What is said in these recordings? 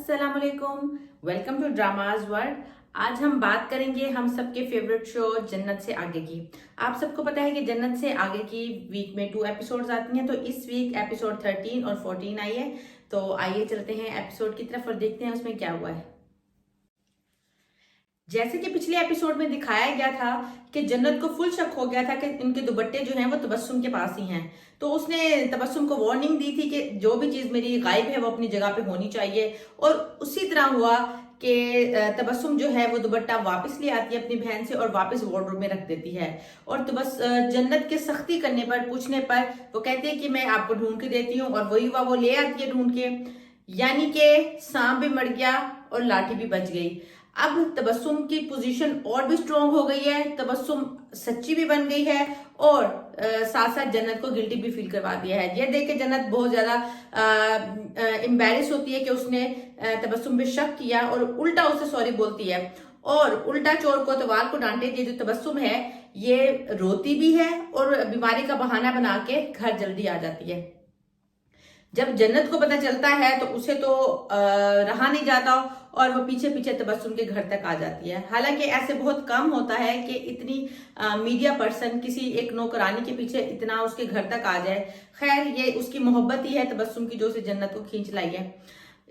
अस्सलाम वालेकुम, welcome to dramas world. आज हम बात करेंगे हम सबके फेवरेट शो जन्नत से आगे की। आप सबको पता है कि जन्नत से आगे की वीक में 2 एपिसोड्स आती हैं, तो इस वीक एपिसोड 13 और 14 आई है। तो आइए चलते हैं एपिसोड की तरफ और देखते हैं उसमें क्या हुआ है। जैसे कि पिछले एपिसोड में दिखाया गया था कि जन्नत को फुल शक हो गया था कि इनके दुपट्टे जो हैं वो तबस्सुम के पास ही हैं, तो उसने तबस्सुम को वार्निंग दी थी कि जो भी चीज मेरी गायब है वो अपनी जगह पे होनी चाहिए। और उसी तरह हुआ कि तबस्सुम जो है वो दुपट्टा वापस ले आती है अपनी बहन से और वापस वार्डरोब में रख देती है। और जन्नत के सख्ती करने पर, पूछने पर वो कहती है कि मैं आपको ढूंढ के देती हूँ, और वही हुआ, वो ले आती है ढूंढ के। यानी कि सांप भी मर गया और लाठी भी बच गई। अब तबस्सुम की पोजीशन और भी स्ट्रॉन्ग हो गई है, तबस्सुम सच्ची भी बन गई है और साथ साथ जन्नत को गिल्टी भी फील करवा दिया है। ये देख के जन्नत बहुत ज्यादा एम्बैरेस होती है कि उसने तबस्सुम पे शक किया और उल्टा उससे सॉरी बोलती है। और उल्टा चोर को तवाल को डांटे, ये जो तबस्सुम है ये रोती भी है और बीमारी का बहाना बना के घर जल्दी आ जाती है। जब जन्नत को पता चलता है तो उसे तो रहा नहीं जाता और वो पीछे पीछे तबस्सुम के घर तक आ जाती है। हालांकि ऐसे बहुत कम होता है कि इतनी मीडिया पर्सन किसी एक नौकरानी के पीछे इतना उसके घर तक आ जाए। खैर, ये उसकी मोहब्बत ही है तबस्सुम की जो उसे जन्नत को खींच लाई है।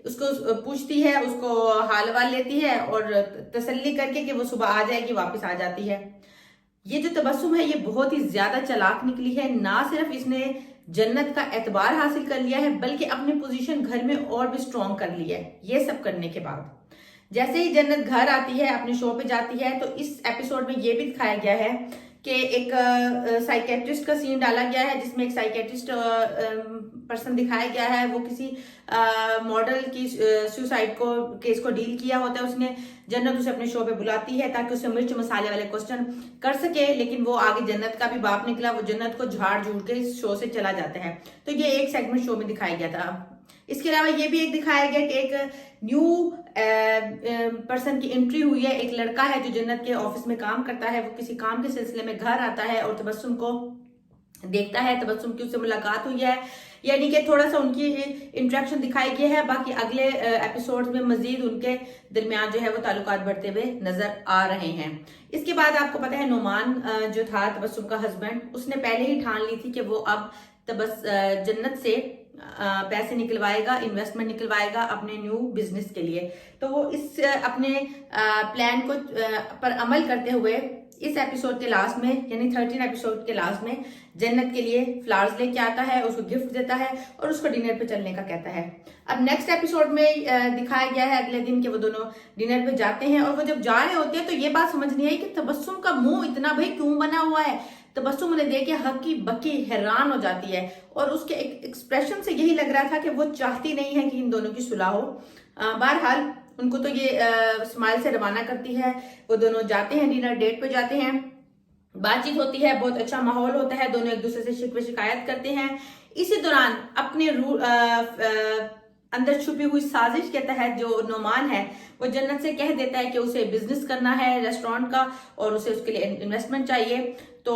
उसको पूछती है, उसको हाल वाल लेती है और तसल्ली करके कि वो सुबह आ जाएगी, वापस आ जाती है। ये जो तबस्सुम है ये बहुत ही ज्यादा चालाक निकली है। ना सिर्फ इसने जन्नत का एतबार हासिल कर लिया है बल्कि अपनी पोजीशन घर में और भी स्ट्रॉन्ग कर ली है। ये सब करने के बाद जैसे ही जन्नत घर आती है, अपने शो पे जाती है, तो इस एपिसोड में ये भी दिखाया गया है कि एक साइकेट्रिस्ट का सीन डाला गया है जिसमें एक साइकेट्रिस्ट पर्सन दिखाया गया है। वो किसी मॉडल की सुसाइड केस को डील किया होता है उसने। जन्नत उसे अपने शो पे बुलाती है ताकि उसे मिर्च मसाले वाले क्वेश्चन कर सके, लेकिन वो आगे जन्नत का भी बाप निकला, वो जन्नत को झाड़ झूड़ के इस शो से चला जाता है। तो ये एक सेगमेंट शो में दिखाया गया था। इसके अलावा ये भी एक दिखाया गया कि एक न्यू पर्सन की एंट्री हुई है। एक लड़का है जो जन्नत के ऑफिस में काम करता है। वो किसी काम के सिलसिले में घर आता है और तबस्सुम को देखता है, तबस्सुम की उससे मुलाकात हुई है, यानी कि थोड़ा सा उनकी इंटरेक्शन दिखाई गई है। बाकी अगले एपिसोड्स में मजीद उनके दरमियान जो है वो ताल्लुकात बढ़ते हुए नजर आ रहे हैं। इसके बाद आपको पता है नोमान जो था तबस्सुम का हस्बैंड, उसने पहले ही ठान ली थी कि वो अब जन्नत से पैसे निकलवाएगा, इन्वेस्टमेंट निकलवाएगा अपने न्यू बिजनेस के लिए। तो वो इस अपने प्लान को पर अमल करते हुए इस एपिसोड के लास्ट में, यानी 13 एपिसोड के लास्ट में, जन्नत के लिए फ्लावर्स लेके आता है, उसको गिफ्ट देता है और उसको डिनर पे चलने का कहता है। अब नेक्स्ट एपिसोड में दिखाया गया है अगले दिन कि वो दोनों डिनर पे जाते हैं। और वो जब जा रहे होते हैं तो ये बात समझ नहीं आई कि तबस्सुम का मुंह इतना भाई क्यों बना हुआ है। तबस्सुम उन्हें देख के हक्की बक्की हैरान हो जाती है और उसके एक्सप्रेशन से यही लग रहा था कि वो चाहती नहीं है कि इन दोनों की सुलह हो। बहरहाल उनको तो ये स्माइल से रवाना करती है। वो दोनों जाते हैं, डिनर डेट पे जाते हैं, बातचीत होती है, बहुत अच्छा माहौल होता है, दोनों एक दूसरे से शिकवे शिकायत करते हैं। इसी दौरान अपने अंदर छुपी हुई साजिश के तहत जो नोमान है वो जन्नत से कह देता है कि उसे बिजनेस करना है रेस्टोरेंट का और उसे उसके लिए इन्वेस्टमेंट चाहिए। तो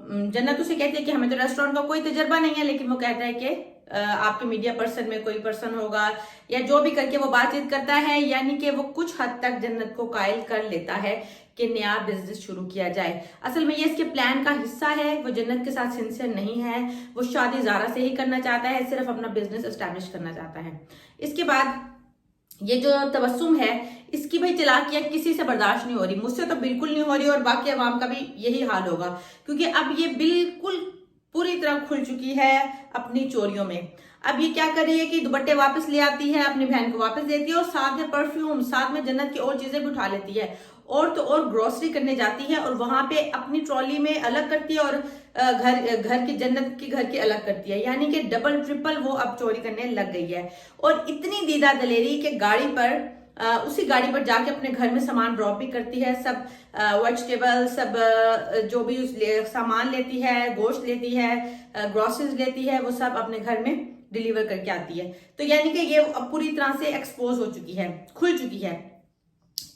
जन्नत उसे कहती है कि हमें तो रेस्टोरेंट का कोई तजर्बा नहीं है, लेकिन वो कहता है कि आपके मीडिया पर्सन में कोई पर्सन होगा, या जो भी करके वो बातचीत करता है। यानी कि वो कुछ हद तक जन्नत को कायल कर लेता है कि नया बिजनेस शुरू किया जाए। असल में ये इसके प्लान का हिस्सा है। वो जन्नत के साथ सिंसियर नहीं है, वो शादी ज़ारा से ही करना चाहता है, सिर्फ अपना बिजनेस एस्टेब्लिश करना चाहता है। इसके बाद ये जो तबस्सुम है इसकी भाई चालाकियां किसी से बर्दाश्त नहीं हो रही, मुझसे तो बिल्कुल नहीं हो रही और बाकी अवाम का भी यही हाल होगा, क्योंकि अब ये बिल्कुल पूरी तरह खुल चुकी है अपनी चोरियों में। अब ये क्या कर रही है कि दुपट्टे वापस ले आती है, अपनी बहन को वापस देती है और साथ में परफ्यूम, साथ में जन्नत की और चीजें भी उठा लेती है। और तो और ग्रोसरी करने जाती है और वहां पे अपनी ट्रॉली में अलग करती है और घर की जन्नत की घर की अलग करती है। यानी कि डबल ट्रिपल वो अब चोरी करने लग गई है। और इतनी दीदा दलेरी के गाड़ी पर उसी गाड़ी पर जाके अपने घर में सामान ड्रॉप भी करती है। सब वेजिटेबल, सब जो भी सामान लेती है, गोश्त लेती है, ग्रोसरीज लेती है, वो सब अपने घर में डिलीवर करके आती है। तो यानी कि ये अब पूरी तरह से एक्सपोज हो चुकी है, खुल चुकी है।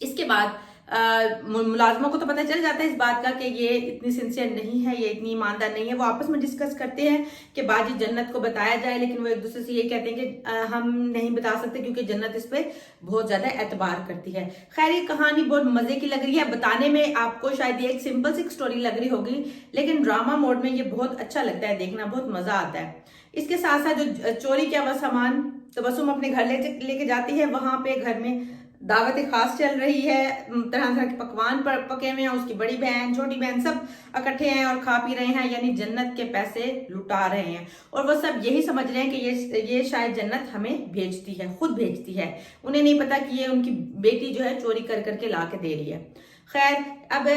इसके बाद ملازموں کو تو پتہ چل جاتا ہے اس بات کا کہ یہ اتنی سنسیئر نہیں ہے، یہ اتنی ایماندار نہیں ہے. وہ آپس میں ڈسکس کرتے ہیں کہ باجی جنت کو بتایا جائے، لیکن وہ ایک دوسرے سے یہ کہتے ہیں کہ ہم نہیں بتا سکتے کیونکہ جنت اس پہ بہت زیادہ اعتبار کرتی ہے. خیر یہ کہانی بہت مزے کی لگ رہی ہے بتانے میں، آپ کو شاید یہ ایک سمپل سی سٹوری لگ رہی ہوگی، لیکن ڈرامہ موڈ میں یہ بہت اچھا لگتا ہے دیکھنا، بہت مزہ آتا ہے. اس کے ساتھ ساتھ جو چوری کیا ہوا سامان تبسم اپنے گھر لے کے جاتی ہے، وہاں پہ گھر میں دعوت خاص چل رہی ہے، طرح طرح کے پکوان پکے ہوئے ہیں، اس کی بڑی بہن چھوٹی بہن سب اکٹھے ہیں اور کھا پی رہے ہیں، یعنی جنت کے پیسے لٹا رہے ہیں. اور وہ سب یہی سمجھ رہے ہیں کہ یہ شاید جنت ہمیں بھیجتی ہے، خود بھیجتی ہے. انہیں نہیں پتا کہ یہ ان کی بیٹی جو ہے چوری کر کر کے لا کے دے رہی ہے. خیر اب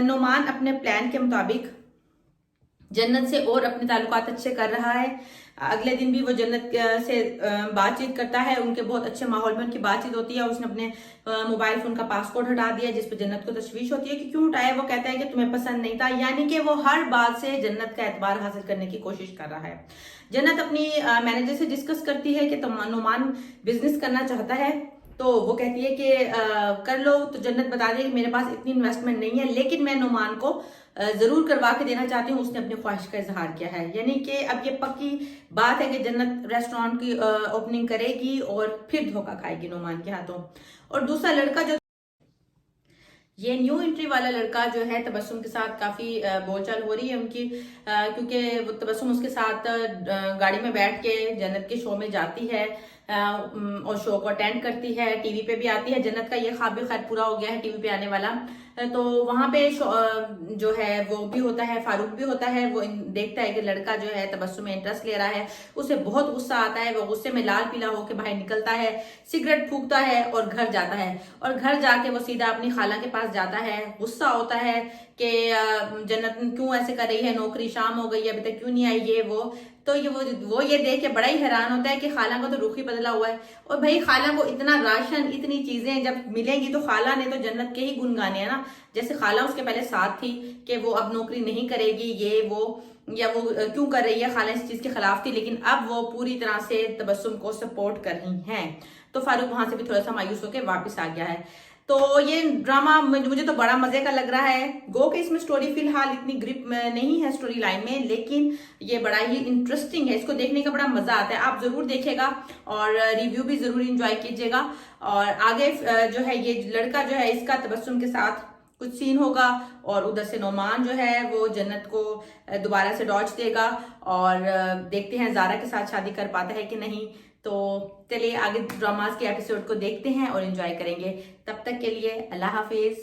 نعمان اپنے پلان کے مطابق جنت سے اور اپنے تعلقات اچھے کر رہا ہے. اگلے دن بھی وہ جنت سے بات چیت کرتا ہے، ان کے بہت اچھے ماحول میں ان کی بات چیت ہوتی ہے. اس نے اپنے موبائل فون کا پاسورڈ ہٹا دیا جس پہ جنت کو تشویش ہوتی ہے کہ کیوں ہٹایا. وہ کہتا ہے کہ تمہیں پسند نہیں تھا، یعنی کہ وہ ہر بات سے جنت کا اعتبار حاصل کرنے کی کوشش کر رہا ہے. جنت اپنی مینیجر سے ڈسکس کرتی ہے کہ نعمان بزنس کرنا چاہتا ہے، تو وہ کہتی ہے کہ کر لو. تو جنت بتا دی کہ میرے پاس اتنی انویسٹمنٹ نہیں ہے، لیکن میں نعمان کو ضرور کروا کے دینا چاہتی ہوں. اس نے اپنی خواہش کا اظہار کیا ہے، یعنی کہ اب یہ پکی بات ہے کہ جنت ریسٹورانٹ کی اوپننگ کرے گی اور پھر دھوکہ کھائے گی نعمان کے ہاتھوں. اور دوسرا لڑکا جو یہ نیو انٹری والا لڑکا جو ہے تبسم کے ساتھ کافی بول چال ہو رہی ہے ان کی، کیونکہ وہ تبسم اس کے ساتھ گاڑی میں بیٹھ کے جنت کے شو میں جاتی ہے اور شو کو اٹینڈ کرتی ہے، ٹی وی پہ بھی آتی ہے. جنت کا یہ خواب بھی خیر پورا ہو گیا ہے ٹی وی پہ آنے والا. تو وہاں پہ جو ہے وہ بھی ہوتا ہے، فاروق بھی ہوتا ہے. وہ دیکھتا ہے کہ لڑکا جو ہے تبسم میں انٹرسٹ لے رہا ہے، اسے بہت غصہ آتا ہے. وہ غصے میں لال پیلا ہو کے باہر نکلتا ہے، سگریٹ پھونکتا ہے اور گھر جاتا ہے. اور گھر جا کے وہ سیدھا اپنی خالہ کے پاس جاتا ہے. غصہ ہوتا ہے کہ جنت کیوں ایسے کر رہی ہے، نوکری شام ہو گئی ہے ابھی تک کیوں نہیں آئی، یہ وہ. تو وہ یہ دیکھ کے بڑا ہی حیران ہوتا ہے کہ خالہ کا تو رخ ہی بدلا ہوا ہے. اور بھائی خالہ کو اتنا راشن اتنی چیزیں جب ملیں گی تو خالہ نے تو جنت کے ہی گن گانے ہیں نا. جیسے خالہ اس کے پہلے ساتھ تھی کہ وہ اب نوکری نہیں کرے گی، یہ وہ یا وہ کیوں کر رہی ہے، خالہ اس چیز کے خلاف تھی، لیکن اب وہ پوری طرح سے تبسم کو سپورٹ کر رہی ہیں. تو فاروق وہاں سے بھی تھوڑا سا مایوس ہو کے واپس آ گیا ہے. تو یہ ڈرامہ مجھے تو بڑا مزے کا لگ رہا ہے. گو کہ اس میں سٹوری فی الحال اتنی گرپ نہیں ہے سٹوری لائن میں، لیکن یہ بڑا ہی انٹرسٹنگ ہے، اس کو دیکھنے کا بڑا مزہ آتا ہے. آپ ضرور دیکھے گا اور ریویو بھی ضرور انجوائے کیجیے گا. اور آگے جو ہے یہ لڑکا جو ہے اس کا تبسم کے ساتھ کچھ سین ہوگا، اور ادھر سے نعمان جو ہے وہ جنت کو دوبارہ سے ڈاج دے گا. اور دیکھتے ہیں زارا کے ساتھ شادی کر پاتا ہے کہ نہیں. تو چلیے آگے ڈراماز کے ایپیسوڈ کو دیکھتے ہیں اور انجوائے کریں گے. تب تک کے لیے اللہ حافظ.